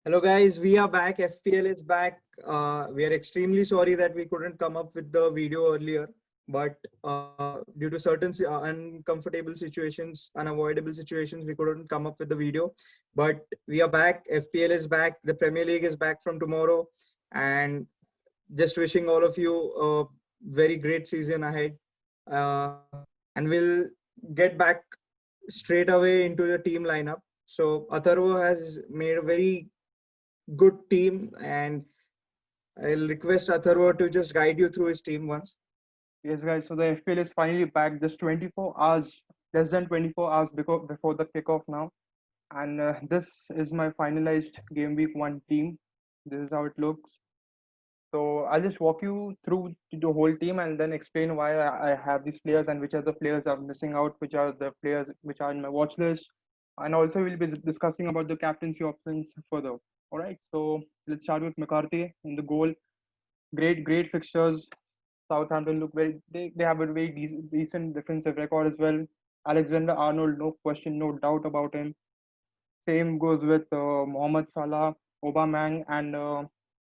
Hello guys, we are back. FPL is back. We are extremely sorry that we couldn't come up with the video earlier, but due to certain uncomfortable situations, unavoidable situations, we couldn't come up with the video. But we are back. FPL is back. The Premier League is back from tomorrow, and just wishing all of you a very great season ahead. And we'll get back straight away into the team lineup. So Atharva has made a very good team, and I'll request Atharva to just guide you through his team once. Yes, guys. So the FPL is finally back. Just 24 hours, less than 24 hours before the kickoff now. And this is my finalized game week one team. This is how it looks. So I'll just walk you through the whole team and then explain why I have these players and which are the players I'm missing out, which are the players which are in my watch list. And also we'll be discussing about the captaincy options further. All right. So let's start with McCarthy in the goal. Great fixtures. Southampton look they have a very decent defensive record as well. Alexander Arnold, no question, no doubt about him. Same goes with Mohamed Salah, Aubameyang, and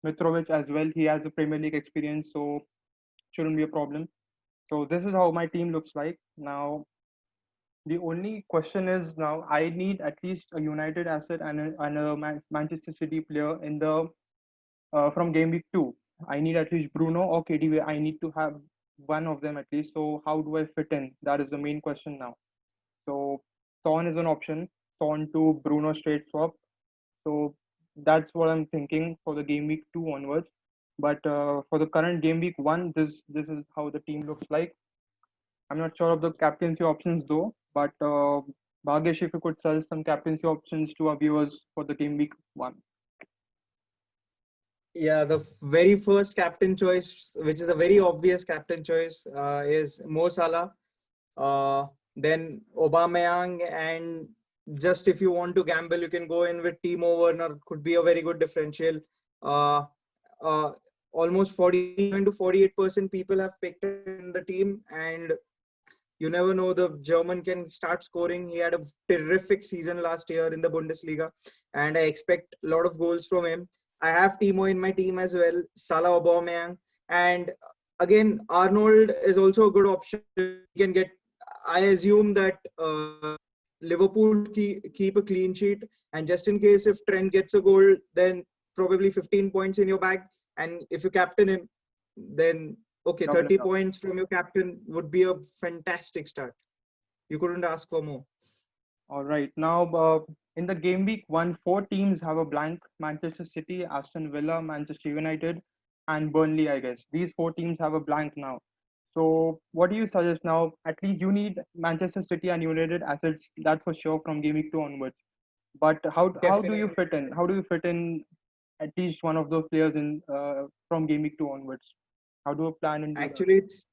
Mitrovic as well. He has a Premier League experience, so shouldn't be a problem. So this is how my team looks like now. The only question is now I need at least a United asset and a Manchester City player in the from game week two. I need at least Bruno or KDB. I need to have one of them at least. So how do I fit in? That is the main question now. So Son is an option. Son to Bruno straight swap. So that's what I'm thinking for the game week two onwards. But for the current game week one, this is how the team looks like. I'm not sure of the captaincy options though. But Bhagesh, if you could sell some captaincy options to our viewers for the game week one. Yeah, the very first captain choice, which is a very obvious captain choice, is Mo Salah. Then Aubameyang, and just if you want to gamble, you can go in with Timo Werner. Could be a very good differential. Uh, uh, Almost 47 to 48% people have picked him in the team, and you never know, the German can start scoring. He had a terrific season last year in the Bundesliga, and I expect a lot of goals from him. I have Timo in my team as well, Salah, Aubameyang, and again Arnold is also a good option. You can get. I assume that Liverpool keep a clean sheet, and just in case if Trent gets a goal, then probably 15 points in your bag. And if you captain him, then okay, Double 30 it up. points from your captain would be a fantastic start. You couldn't ask for more. All right. Now, in the game week one, four teams have a blank: Manchester City, Aston Villa, Manchester United, and Burnley, I guess. These four teams have a blank now. So, what do you suggest now? At least you need Manchester City and United assets, that's for sure, from game week two onwards. But how do you Definitely. fit in? How do you fit in at least one of those players in from game week two onwards? How do you plan and do that? Actually, it's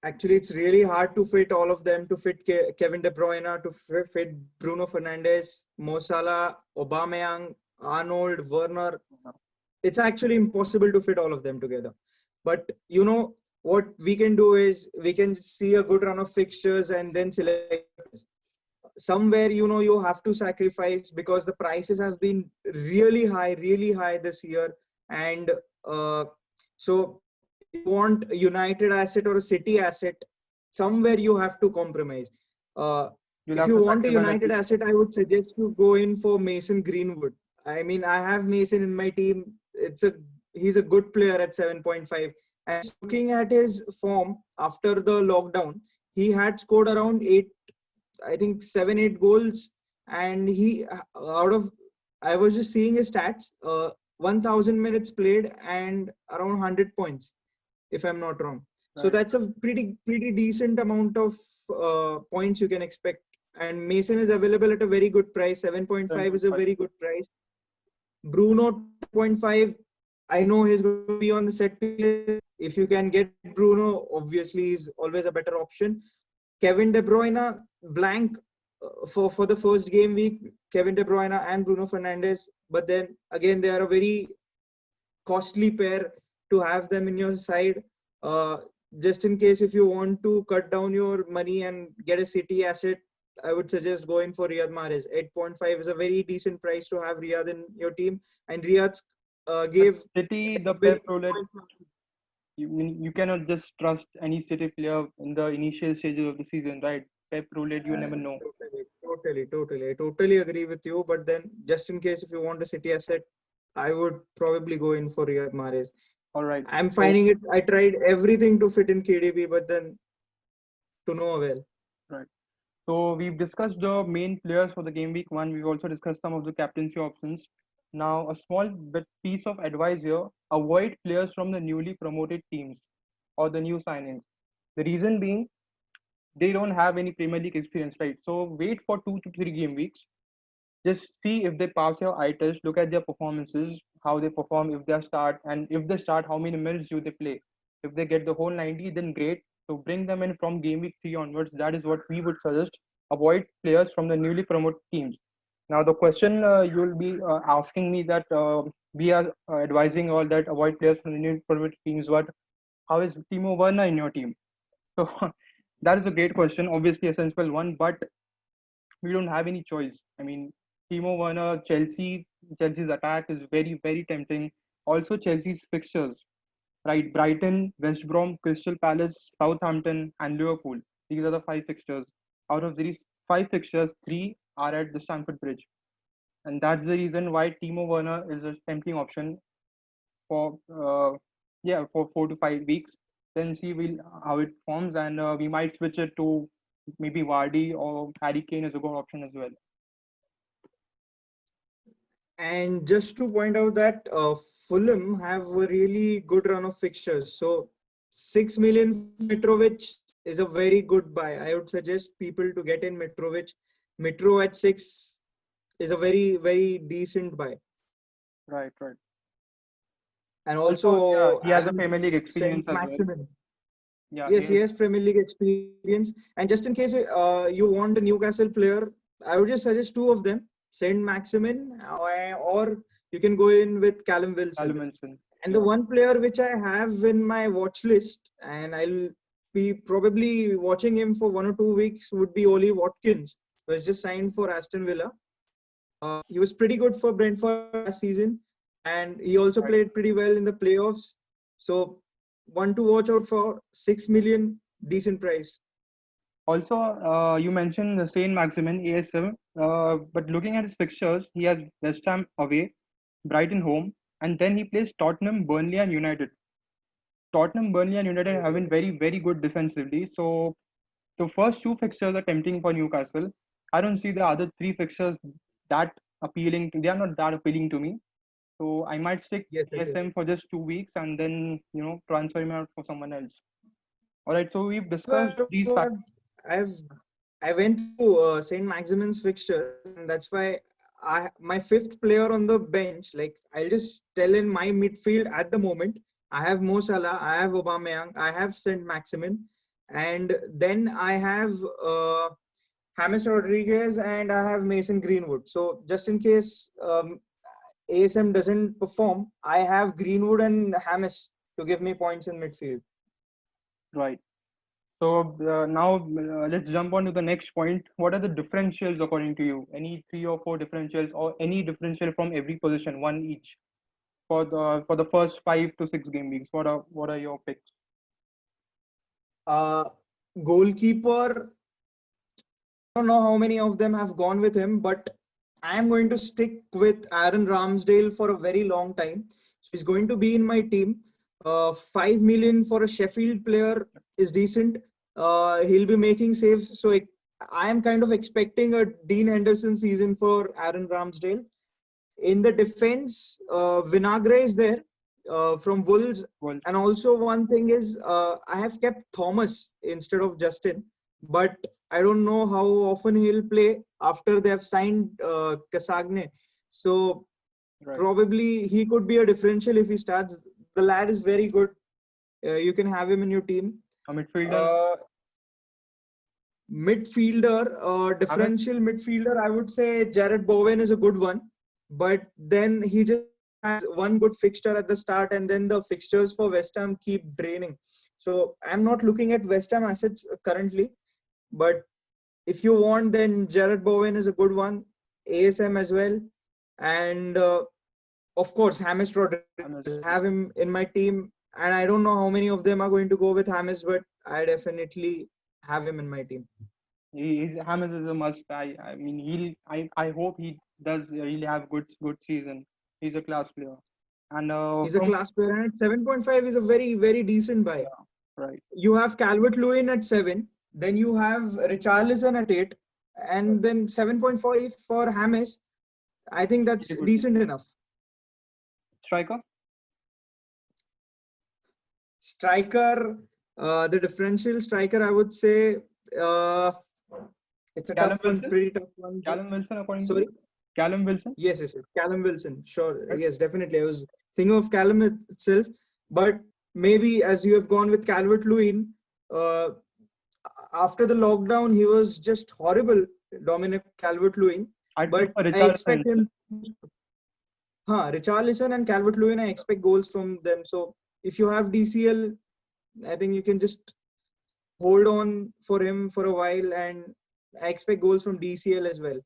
actually it's really hard to fit all of them. To fit Kevin De Bruyne, to fit Bruno Fernandes, Mo Salah, Aubameyang, Arnold, Werner. It's actually impossible to fit all of them together. But you know what we can do is we can see a good run of fixtures and then select somewhere. You have to sacrifice because the prices have been really high this year. And uh, so if you want a United asset or a City asset, somewhere you have to compromise. uh, You'll if have you to want a sacrifice at United least. asset, I would suggest you go in for Mason Greenwood. I mean, I have Mason in my team. He's a good player at 7.5. And just looking at his form after the lockdown, he had scored around 8 goals, and he out of I was just seeing his stats, 1,000 minutes played and around 100 points, if I'm not wrong. So Right. that's a pretty decent amount of points you can expect. And Mason is available at a very good price. 7.5 is a 7.5. very good price. Bruno 10.5. I know he's going to be on the set piece. If you can get Bruno, obviously he's always a better option. Kevin De Bruyne blank for the first game week. Kevin De Bruyne and Bruno Fernandes, but then again they are a very costly pair to have them in your side. Uh, just in case if you want to cut down your money and get a City asset, I would suggest going for Riyad Mahrez. 8.5 is a very decent price to have Riyad in your team, and Riyad But gave City, the very Pep roulette, you cannot just trust any City player in the initial stages of the season, right? Pep roulette, you never know. totally. I totally agree with you. But then, just in case if you want a City asset, I would probably go in for Riyad Mahrez. All right. I'm So, finding it. I tried everything to fit in KDB, but then to no avail. right. So we've discussed the main players for the game week one. We've also discussed some of the captaincy options. Now, a small bit piece of advice here: avoid players from the newly promoted teams or the new signings. The reason being, they don't have any Premier League experience, right? So wait for 2 to 3 game weeks. Just see if they pass your eye test. Look at their performances, how they perform, if they start, and if they start, how many minutes do they play? If they get the whole 90, then great. So bring them in from game week 3 onwards. That is what we would suggest. Avoid players from the newly promoted teams. Now, the question you'll be asking me that we are advising all that avoid players from the newly promoted teams. But how is Timo Werner in your team? So that is a great question. Obviously, a sensible one, but we don't have any choice. I mean, Timo Werner, Chelsea's attack is very, very tempting. Also, Chelsea's fixtures, right? Brighton, West Brom, Crystal Palace, Southampton, and Liverpool. These are the 5 fixtures. Out of these 5 fixtures, 3 are at the Stamford Bridge. And that's the reason why Timo Werner is a tempting option for, for 4 to 5 weeks. Then see how it forms, and we might switch it to maybe Vardy or Harry Kane as a good option as well. And just to point out that Fulham have a really good run of fixtures. So 6 million Mitrovic is a very good buy. I would suggest people to get in Mitrovic. Mitro at 6 is a very, very decent buy. Right, right. And Also, yeah, also, he has as a you Premier League said, experience as well. Maximin. Yeah, he Yes, he has. has Premier League experience. And just in case you want a Newcastle player, I would just suggest two of them: Saint Maximin, or you can go in with Callum Wilson. Almenson. And the Yeah, one player which I have in my watch list, and I'll be probably watching him for 1 or 2 weeks, would be Oli Watkins, who was just signed for Aston Villa. He was pretty good for Brentford last season, and he also right. played pretty well in the playoffs. So, one to watch out for. 6 million, decent price. Also, you mentioned the Saint Maximin ASM, but looking at his fixtures, he has West Ham away, Brighton home, and then he plays Tottenham, Burnley, and United. Tottenham, Burnley, and United have been very, very good defensively. So the first 2 fixtures are tempting for Newcastle. I don't see the other 3 fixtures that appealing. They are not that appealing to me. So I might stick Yes, yes, yes. ASM for just 2 weeks and then transfer him out for someone else. All right. So we've discussed But these facts. I've I went through Saint Maximin's fixtures, and that's why my fifth player on the bench. Like, I'll just tell in my midfield at the moment, I have Mo Salah, I have Aubameyang, I have Saint Maximin, and then I have James Rodriguez, and I have Mason Greenwood. So just in case ASM doesn't perform, I have Greenwood and James to give me points in midfield. Right. So now let's jump on to the next point. What are the differentials according to you? Any 3 or 4 differentials, or any differential from every position, one each, for the first 5 to 6 game weeks? What are your picks? Uh, Goalkeeper, don't know how many of them have gone with him, but I am going to stick with Aaron Ramsdale for a very long time. So he's going to be in my team. 5 million for a Sheffield player is decent. He'll be making saves. So I am kind of expecting a Dean Henderson season for Aaron Ramsdale. In the defense, Vinagre is there from Wolves. Well, And also, one thing is, I have kept Thomas instead of Justin, but I don't know how often he'll play after they have signed Casagne. So, right. probably he could be a differential if he starts. The lad is very good. You can have him in your team. A midfielder, Uh, Midfielder, Havertz. differential midfielder, I would say Jared Bowen is a good one, but then he just has one good fixture at the start, and then the fixtures for West Ham keep draining. So I'm not looking at West Ham assets currently, but If you want, then Jared Bowen is a good one. ASM as well. And of course, James Rodriguez. I have him in my team. And I don't know how many of them are going to go with James, but I definitely have him in my team. James is a must. I mean, I hope he does really have good season. He's a class player. And He's a class player. And at 7.5 is a very, very decent buy. Yeah, right. You have Calvert-Lewin at 7. Then you have Richarlison at 8. And then 7.5 for James. I think that's decent enough. Striker? Striker, the differential striker, I would say it's a tough one, pretty tough one. Callum Wilson, according to you? Callum Wilson? Yes. Callum Wilson, sure. Right. Yes, definitely. I was thinking of Callum itself, but maybe as you have gone with Calvert-Lewin, after the lockdown, he was just horrible, Dominic Calvert-Lewin. But I expect him. Richarlison and Calvert-Lewin, I expect goals from them. So if you have DCL, I think you can just hold on for him for a while, and I expect goals from DCL as well.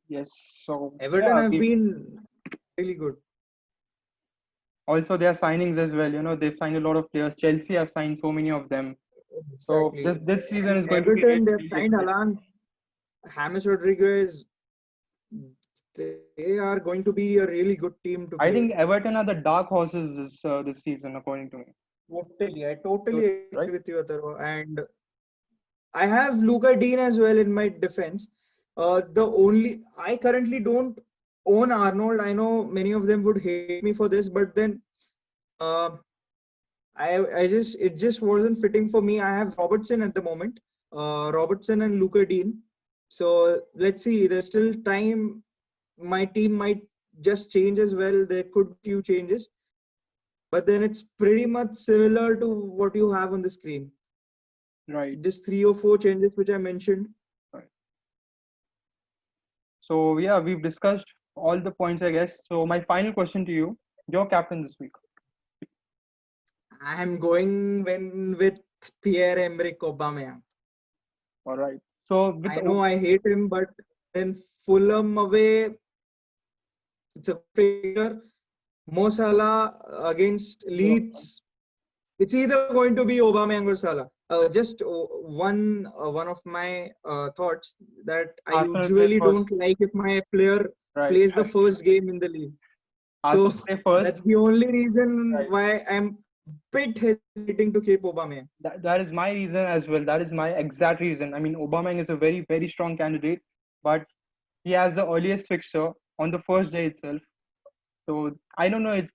Yes. So Everton have been really good. Also, their signings as well. You know, they've signed a lot of players. Chelsea have signed so many of them. Exactly. So this season is going Everton, to be. They've signed Alan, James Rodriguez. They are going to be a really good team to play. I think Everton are the dark horses this season, according to me. I totally agree with you, Atharva. And I have Luca Dean as well in my defense. I currently don't own Arnold. I know many of them would hate me for this, but then it just wasn't fitting for me. I have Robertson at the moment, Robertson and Luca Dean. So let's see. There's still time. My team might just change as well. There could be few changes, but then it's pretty much similar to what you have on the screen. Right. Just 3 or 4 changes which I mentioned. Right. So yeah, we've discussed all the points, I guess. So my final question to you: your captain this week? I am going with Pierre-Emerick Aubameyang. All right. So I know I hate him, but then Fulham away, it's a figure. Mo Salah against Leeds. It's either going to be Aubameyang or Salah. Just one of my thoughts that I usually don't like if my player plays the first game in the league. So that's the only reason why I'm bit hesitating to keep Aubameyang. That is my reason as well. That is my exact reason. I mean, Aubameyang is a very, very strong candidate, but he has the earliest fixture on the first day itself. So I don't know if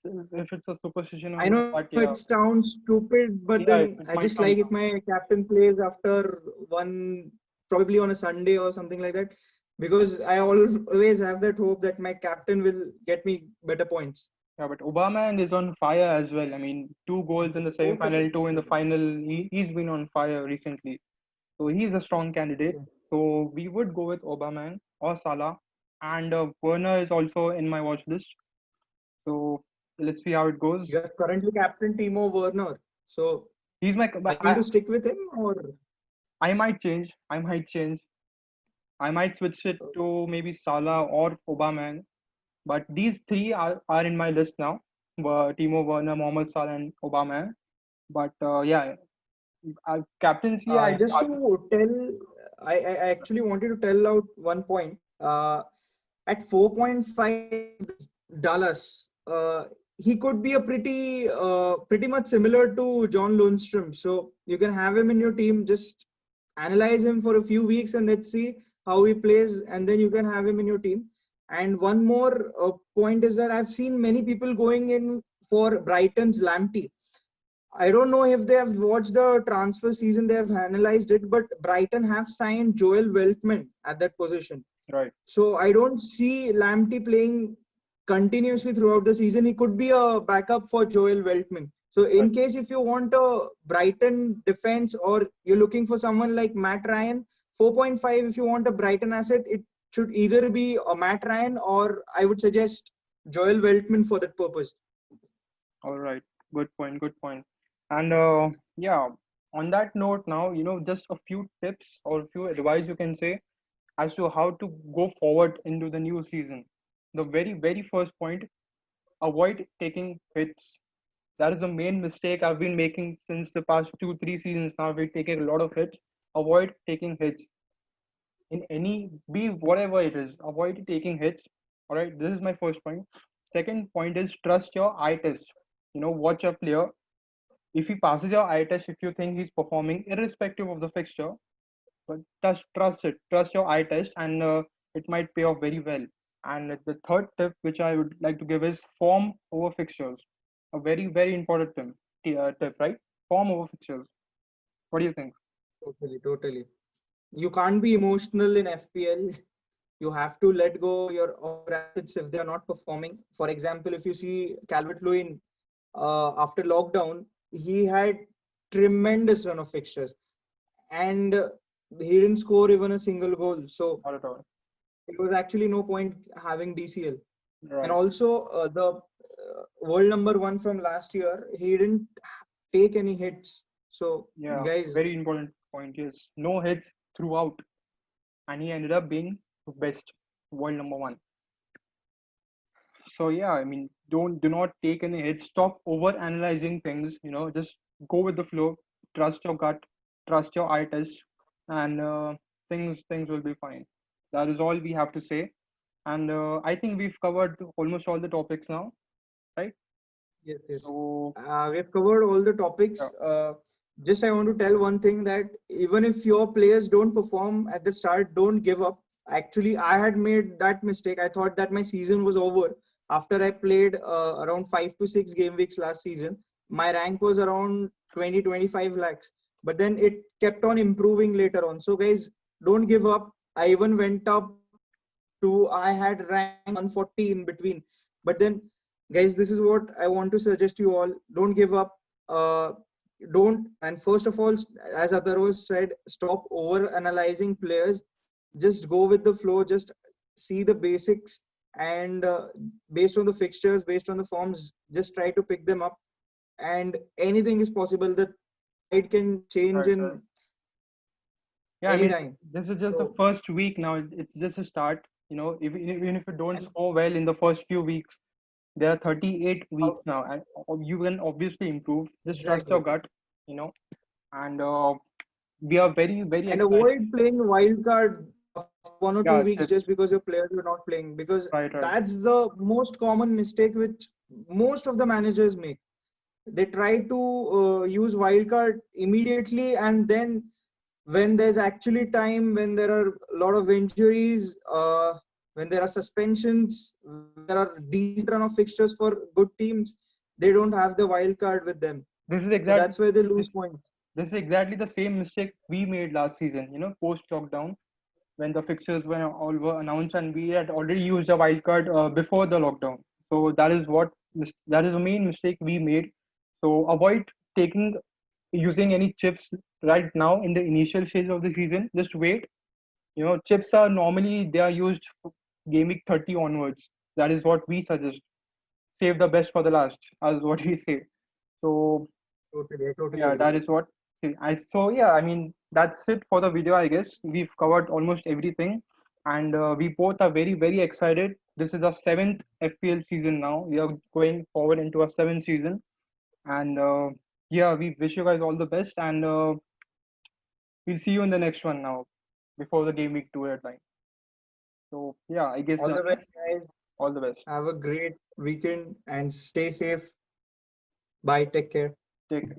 it's a superstition. I know it sounds stupid, but then I just like if my captain plays after probably on a Sunday or something like that, because I always have that hope that my captain will get me better points. Yeah, but Aubameyang is on fire as well. I mean, 2 goals in the semi-final, 2 in the final. He's been on fire recently. So he's a strong candidate. So we would go with Aubameyang or Salah. And Werner is also in my watch list. So let's see how it goes. You are currently captain Timo Werner. So he's my. Are you going to stick with him, or? I might change. I might switch it to maybe Salah or Aubameyang. But these 3 are in my list now. Timo Werner, Mohamed Salah, and Aubameyang. But captaincy. I actually wanted to tell out one point. At 4.5 Dallas, he could be a pretty much similar to John Lundstrom. So you can have him in your team. Just analyze him for a few weeks and let's see how he plays, and then you can have him in your team. And one more point is that I've seen many people going in for Brighton's Lamptey. I don't know if they have watched the transfer season, they have analyzed it, but Brighton have signed Joel Veltman at that position. Right. So I don't see Lamptey playing continuously throughout the season. He could be a backup for Joel Veltman. So in case if you want a Brighton defense, or you're looking for someone like Matt Ryan, 4.5, if you want a Brighton asset, it should either be a Matt Ryan, or I would suggest Joel Veltman for that purpose. All right. Good point. And On that note, now, just a few tips or a few advice you can say as to how to go forward into the new season. The very, very first point, avoid taking hits. That is the main mistake I've been making since the past 2, 3 seasons now. We're taking a lot of hits. Avoid taking hits in any, be whatever it is. Avoid taking hits. All right, this is my first point. Second point is trust your eye test. Watch a player. If he passes your eye test, if you think he's performing irrespective of the fixture, but trust it, trust your eye test, and it might pay off very well. And the third tip which I would like to give is form over fixtures. A very, very important tip, right? Form over fixtures. What do you think? Totally, totally. You can't be emotional in FPL. You have to let go of your assets if they are not performing. For example, if you see Calvert Lewin after lockdown, he had tremendous run of fixtures, and he didn't score even a single goal. So Not at all. there was actually no point having DCL. And Right. also the world number one from last year, he didn't take any hits. So Yeah. guys, Very important point. Yes. No hits throughout, and he ended up being the best, world number one. So yeah, I mean, do not take any hits. Stop over analyzing things. Just go with the flow. Trust your gut. Trust your eye test, and things will be fine. That is all we have to say. And I think we've covered almost all the topics now, right? yes, yes. So We've covered all the yeah, topics. Just I want to tell one thing, that even if your players don't perform at the start, don't give up. Actually, I had made that mistake. I thought that my season was over after I played around 5 to 6 game weeks last season. My rank was around 20-25 lakhs, but then it kept on improving later on. So guys, don't give up. I even went up to, I had rank 140 in between, but then guys, this is what I want to suggest you all: don't give up. uh, don't, and first of all, as Atharva said, stop over analyzing players. Just go with the flow, just see the basics, and based on the fixtures, based on the forms, just try to pick them up, and anything is possible. The tide can change right, in right. Yeah, I any mean, time. this is just the So first week now. It's just a start. Even if you don't and score well in the first few weeks, there are 38 how, weeks now, and you can obviously improve. Just trust your exactly. gut, you know, and we are very, very And excited. avoid playing wildcard after 1 or 2 weeks Yeah, just chips. because your players are not playing, because Right, right. that's the most common mistake which most of the managers make. They try to use wildcard immediately, and then when there's actually time, when there are a lot of injuries, when there are suspensions, when there are decent run of fixtures for good teams, they don't have the wild card with them. This is So exactly that's where they this, lose points. this is exactly the same mistake we made last season. Post lockdown, when the fixtures were all were announced, and we had already used a wild card before the lockdown. So that is the main mistake we made. So avoid taking using any chips right now in the initial stage of the season. Just wait. Chips are normally they are used game week 30 onwards. That is what we suggest. Save the best for the last, as what we say. So Totally, I totally yeah, agree. that is what yeah, I mean, that's it for the video, I guess. We've covered almost everything, and we both are very, very excited. This is our seventh FPL season now. We are going forward into our seventh season, and yeah, we wish you guys all the best, and we'll see you in the next one now, before the game week 2 deadline. So yeah, I guess All the nothing. best, guys. All the best. Have a great weekend and stay safe. Bye. Take care. Take care.